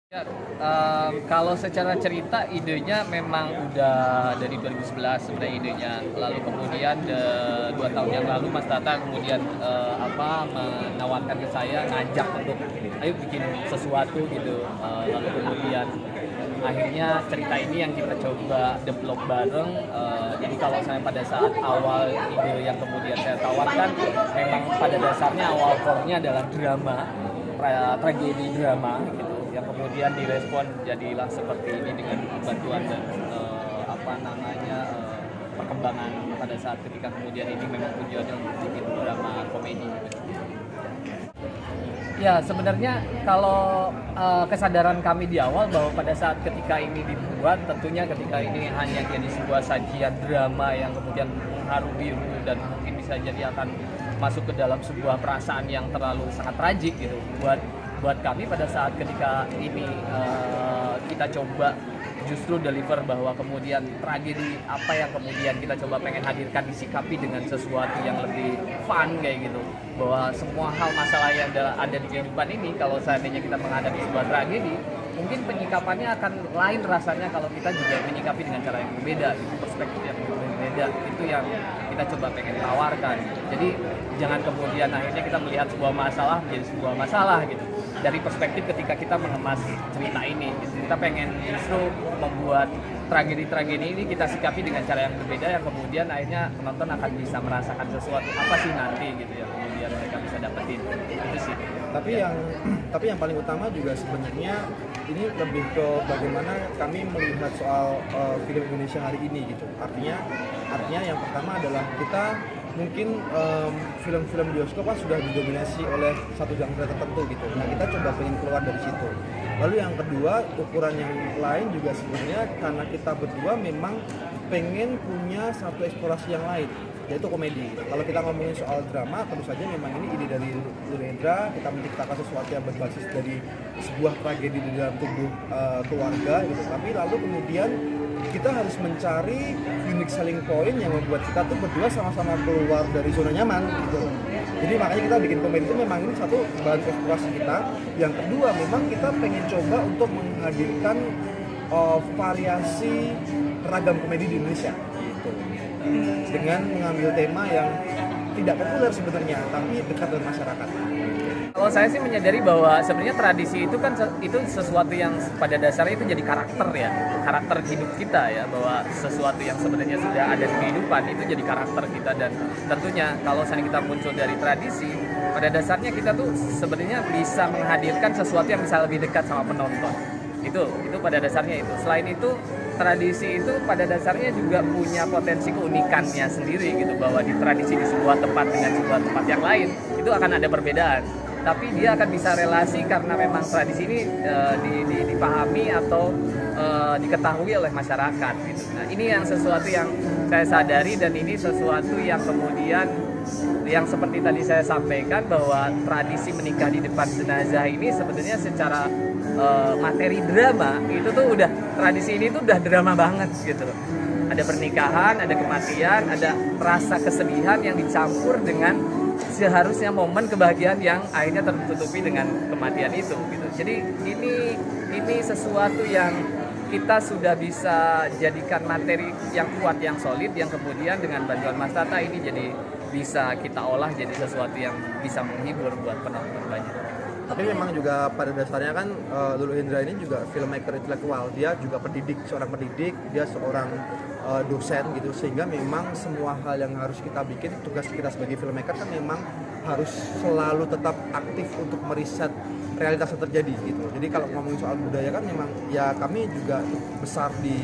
Ya, kalau secara cerita idenya memang udah dari 2011 sebenarnya idenya. Lalu kemudian 2 tahun yang lalu Mas Tata kemudian menawarkan ke saya, ngajak untuk ayo bikin sesuatu gitu. Lalu kemudian akhirnya cerita ini yang kita coba develop bareng. Jadi kalau saya pada saat awal ide yang kemudian saya tawarkan, memang pada dasarnya awal core-nya adalah drama, tragedi drama gitu, yang kemudian direspon jadilah seperti ini dengan bantuan dan perkembangan pada saat ketika kemudian ini memang tujuannya untuk bikin drama komedi gitu. Ya sebenarnya kalau kesadaran kami di awal bahwa pada saat ketika ini dibuat, tentunya ketika ini hanya jadi sebuah sajian drama yang kemudian mengharu biru dan mungkin bisa jadi akan masuk ke dalam sebuah perasaan yang terlalu sangat tragik gitu buat kami pada saat ketika ini kita coba justru deliver bahwa kemudian tragedi apa yang kemudian kita coba pengen hadirkan disikapi dengan sesuatu yang lebih fun kayak gitu, bahwa semua hal masalah yang ada di kehidupan ini kalau seandainya kita menghadapi sebuah tragedi mungkin penyikapannya akan lain rasanya kalau kita juga menyikapi dengan cara yang berbeda gitu, perspektif yang berbeda. Itu yang kita coba pengen tawarkan. Jadi jangan kemudian akhirnya kita melihat sebuah masalah menjadi sebuah masalah gitu dari perspektif ketika kita mengemas cerita ini gitu. Kita pengen justru membuat tragedi-tragedi ini kita sikapi dengan cara yang berbeda, yang kemudian akhirnya penonton akan bisa merasakan sesuatu apa sih nanti gitu ya, kemudian mereka bisa dapetin itu sih. Tapi yang paling utama juga sebenarnya ini lebih ke bagaimana kami melihat soal film Indonesia hari ini gitu. Artinya yang pertama adalah kita mungkin film-film bioskop kan sudah didominasi oleh satu genre tertentu gitu. Nah kita coba pengen keluar dari situ. Lalu yang kedua, ukuran yang lain juga sebenarnya karena kita berdua memang pengen punya satu eksplorasi yang lain, yaitu komedi. Kalau kita ngomongin soal drama, tentu saja memang ini ide dari Lurendra, kita menciptakan sesuatu yang berbasis dari sebuah tragedi di dalam tubuh keluarga gitu. Tapi lalu kemudian kita harus mencari unique selling point yang membuat kita tuh berdua sama-sama keluar dari zona nyaman gitu. Jadi makanya kita bikin komedi itu memang ini satu bahan eksplorasi kita. Yang kedua memang kita pengen coba untuk menghadirkan variasi ragam komedi di Indonesia gitu. Dengan mengambil tema yang tidak populer sebenarnya tapi dekat dengan masyarakat. Kalau saya sih menyadari bahwa sebenarnya tradisi itu kan itu sesuatu yang pada dasarnya itu jadi karakter ya, karakter hidup kita ya, bahwa sesuatu yang sebenarnya sudah ada di kehidupan itu jadi karakter kita. Dan tentunya kalau misalnya kita muncul dari tradisi, pada dasarnya kita tuh sebenarnya bisa menghadirkan sesuatu yang bisa lebih dekat sama penonton. Itu pada dasarnya itu. Selain itu tradisi itu pada dasarnya juga punya potensi keunikannya sendiri gitu, bahwa di tradisi di sebuah tempat dengan sebuah tempat yang lain itu akan ada perbedaan, tapi dia akan bisa relasi karena memang tradisi ini dipahami atau diketahui oleh masyarakat gitu. Nah ini yang sesuatu yang saya sadari, dan ini sesuatu yang kemudian yang seperti tadi saya sampaikan bahwa tradisi menikah di depan jenazah ini sebenarnya secara materi drama itu tuh udah, tradisi ini tuh udah drama banget gitu loh. Ada pernikahan, ada kematian, ada rasa kesedihan yang dicampur dengan seharusnya momen kebahagiaan yang akhirnya tertutupi dengan kematian itu gitu. Jadi ini sesuatu yang kita sudah bisa jadikan materi yang kuat, yang solid, yang kemudian dengan bantuan Mas Tata ini jadi bisa kita olah jadi sesuatu yang bisa menghibur buat penonton banyak. Tapi memang juga pada dasarnya kan Lulu Hendra ini juga filmmaker intelektual, dia juga seorang pendidik, dia seorang dosen gitu, sehingga memang semua hal yang harus kita bikin, tugas kita sebagai filmmaker kan memang harus selalu tetap aktif untuk meriset realitas yang terjadi gitu. Jadi kalau ngomongin soal budaya kan memang ya kami juga besar di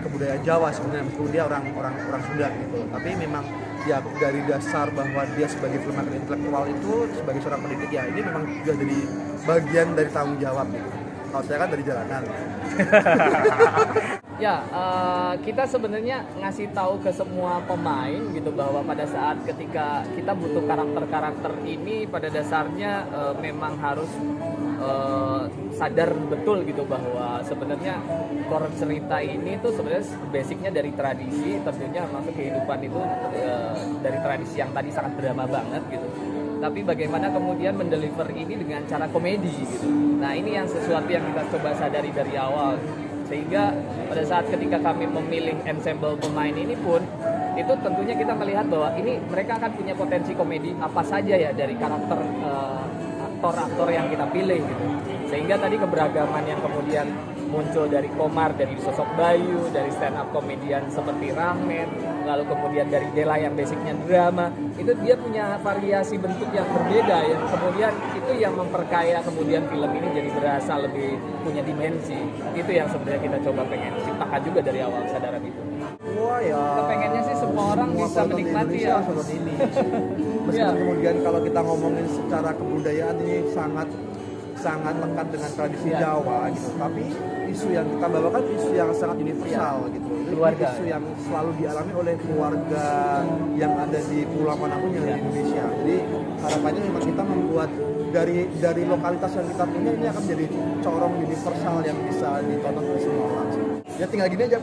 kebudayaan Jawa sebenarnya, meskipun dia orang Sunda gitu. Tapi memang ya dari dasar bahwa dia sebagai filmmaker intelektual itu sebagai seorang pendidik, ya ini memang juga jadi bagian dari tanggung jawab gitu. Kalau saya kan dari jalanan. Ya, kita sebenarnya ngasih tahu ke semua pemain gitu bahwa pada saat ketika kita butuh karakter-karakter ini pada dasarnya memang harus sadar betul gitu bahwa sebenarnya core cerita ini tuh sebenarnya basicnya dari tradisi, tentunya masuk kehidupan itu dari tradisi yang tadi sangat drama banget gitu. tapi bagaimana kemudian mendeliver ini dengan cara komedi gitu. Nah ini yang sesuatu yang kita coba sadari dari awal, sehingga pada saat ketika kami memilih ensemble pemain ini pun itu tentunya kita melihat bahwa ini mereka akan punya potensi komedi apa saja ya dari karakter aktor-aktor yang kita pilih gitu. Sehingga tadi keberagaman yang kemudian muncul dari Komar, dari sosok Bayu, dari stand up komedian seperti Rahmat, lalu kemudian dari Dela yang basicnya drama, itu dia punya variasi bentuk yang berbeda ya. Kemudian itu yang memperkaya kemudian film ini jadi berasa lebih punya dimensi. Itu yang sebenarnya kita coba pengen ciptakan juga dari awal kesadaran itu. Wah ya. Kita pengennya sih semua orang bisa menikmati ya. Seperti ini. Meskipun kemudian kalau kita ngomongin secara kebudayaan ini sangat lekat dengan tradisi Jawa gitu, tapi isu yang kita bawakan isu yang sangat universal gitu. Keluarga. Isu yang selalu dialami oleh keluarga yang ada di pulau manapun yang ada di Indonesia. Jadi harapannya memang kita membuat dari lokalitas yang kita punya ini akan menjadi corong universal yang bisa ditonton oleh semua orang. Ya tinggal gini aja.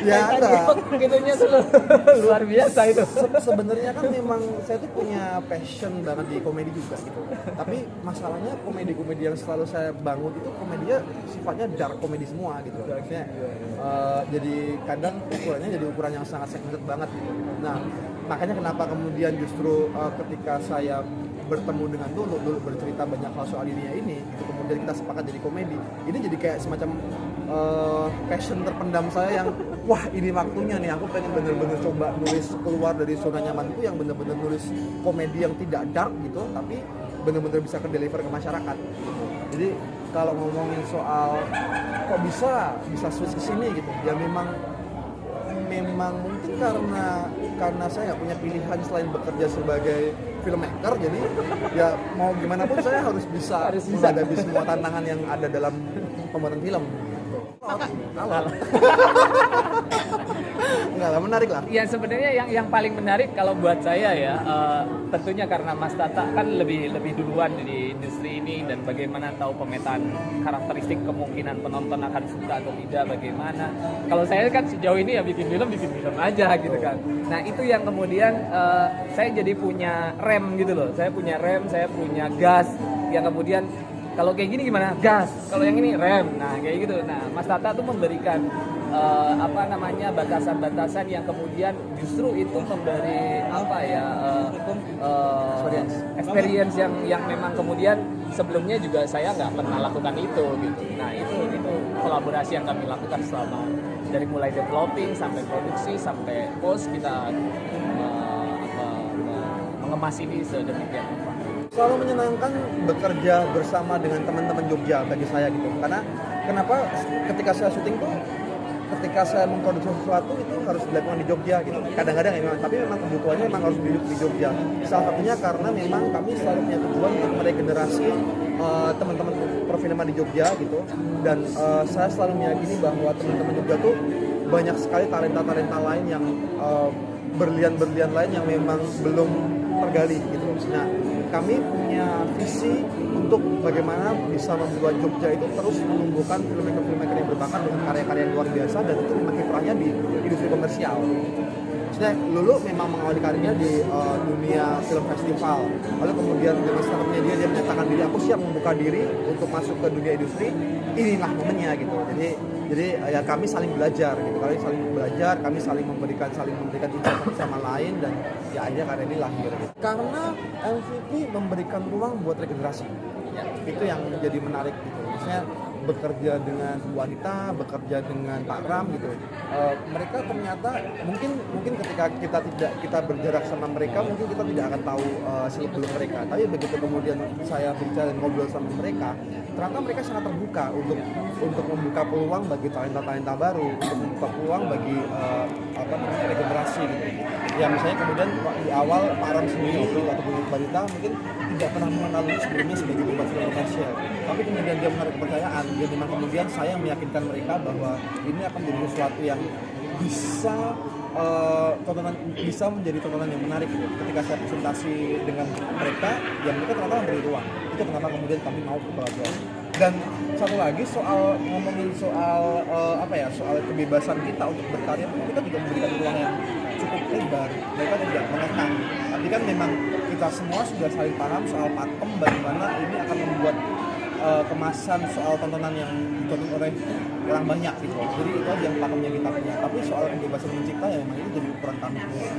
Ya ada. Gitunya luar biasa itu. Sebenarnya kan memang saya tuh punya passion banget di komedi juga gitu. Tapi masalahnya komedi-komedi yang selalu saya bangun itu komedinya sifatnya dark komedi semua gitu. Artinya jadi kadang ukurannya jadi ukuran yang sangat segmented banget gitu. Nah, makanya kenapa kemudian justru ketika saya bertemu dengan dulu bercerita banyak hal soal dirinya ini itu kemudian kita sepakat jadi komedi, ini jadi kayak semacam passion terpendam saya yang wah ini waktunya nih aku pengen bener-bener coba nulis keluar dari zona nyamanku yang bener-bener nulis komedi yang tidak dark gitu tapi bener-bener bisa ke deliver ke masyarakat gitu. Jadi kalau ngomongin soal kok bisa switch ke sini gitu ya memang mungkin karena saya nggak punya pilihan selain bekerja sebagai filmmaker, jadi ya mau gimana pun saya harus bisa menghadapi semua tantangan yang ada dalam pembuatan film. Enggak lah, menarik lah. Ya sebenarnya yang paling menarik kalau buat saya ya tentunya karena Mas Tata kan lebih duluan di industri ini dan bagaimana tahu pemetaan karakteristik kemungkinan penonton akan suka atau tidak bagaimana. Kalau saya kan sejauh ini ya bikin film aja gitu kan. Nah itu yang kemudian saya jadi punya rem gitu loh. Saya punya rem, saya punya gas yang kemudian kalau kayak gini gimana? Gas. Kalau yang ini rem. Nah, kayak gitu. Nah, Mas Tata tuh memberikan batasan-batasan yang kemudian justru itu memberi experience yang memang kemudian sebelumnya juga saya nggak pernah lakukan itu gitu. Nah, itu kolaborasi yang kami lakukan selama dari mulai developing sampai produksi sampai post kita mengemas ini sedemikian rupa. Selalu menyenangkan bekerja bersama dengan teman-teman Jogja bagi saya gitu. Karena kenapa ketika saya syuting tuh ketika saya memproduksi sesuatu itu harus dilakukan di Jogja gitu. Kadang-kadang memang, tapi memang kebutuhannya memang harus di Jogja. Salah satunya karena memang kami selalu punya tujuan untuk meregenerasi teman-teman perfilman di Jogja gitu. Dan saya selalu meyakini bahwa teman-teman Jogja tuh banyak sekali talenta-talenta lain yang berlian-berlian lain yang memang belum tergali gitu. Nah, kami punya visi untuk bagaimana bisa membuat Jogja itu terus menumbuhkan filmmaker-filmmaker yang berbakat dengan karya-karya yang luar biasa dan itu memakai perannya di industri komersial. Maksudnya Lulu memang mengawali karirnya di dunia film festival, lalu kemudian dengan startupnya dia menyatakan diri aku siap membuka diri untuk masuk ke dunia industri. Inilah momennya gitu. Jadi ya kami saling belajar gitu, kami saling memberikan insight sama lain dan ya akhirnya karya ini lahir gitu. Karena MVP memberikan ruang buat regenerasi, ya, itu yang menjadi menarik gitu. Maksudnya bekerja dengan wanita, bekerja dengan Pak Ram gitu. Mereka ternyata mungkin ketika kita berjarak sama mereka mungkin kita tidak akan tahu seluk-beluk mereka. Tapi begitu kemudian saya bicara dan ngobrol sama mereka, ternyata mereka sangat terbuka untuk membuka peluang bagi talenta-talenta baru, untuk membuka peluang bagi regenerasi gitu. Ya misalnya kemudian di awal Pak Ram sendiri atau wanita mungkin tidak pernah mengenal sebelumnya sebagai pembuat film komersial, tapi kemudian dia menaruh kepercayaan. Dia memang kemudian saya meyakinkan mereka bahwa ini akan menjadi sesuatu yang bisa menjadi tontonan yang menarik gitu. Ketika saya presentasi dengan mereka, ya mereka ternyata memberi ruang. Itu kenapa kemudian kami mau kolaborasi. Dan satu lagi ngomongin soal kebebasan kita untuk berkarya, kita juga memberikan ruang yang cukup lebar, mereka tidak mengekang. Tapi kan memang kita semua sudah saling paham soal pakem bagaimana ini akan membuat kemasan soal tontonan yang ditonton oleh orang banyak gitu. Jadi itu aja yang pakemnya kita punya. Tapi soal kebebasan mencipta ya memang itu jadi ukuran kami semua.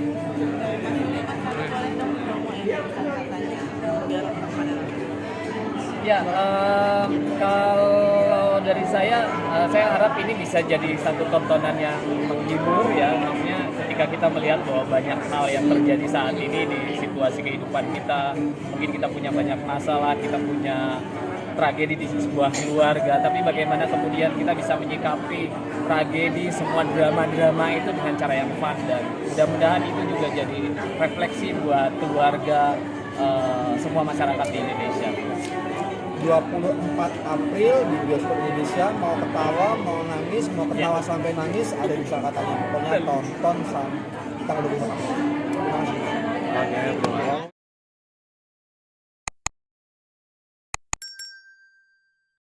Ya, kalau dari saya harap ini bisa jadi satu tontonan yang menghibur ya. Maksudnya ketika kita melihat bahwa banyak hal yang terjadi saat ini di situasi kehidupan kita, mungkin kita punya banyak masalah, kita punya tragedi di sebuah keluarga, tapi bagaimana kemudian kita bisa menyikapi tragedi, semua drama-drama itu dengan cara yang fun, dan mudah-mudahan itu juga jadi refleksi buat keluarga, semua masyarakat di Indonesia. 24 April di bioskop Indonesia, mau ketawa, mau nangis, mau ketawa sampai nangis ada di katanya. Pokoknya tonton sampai tanggal 24 April. Terima kasih. Oke,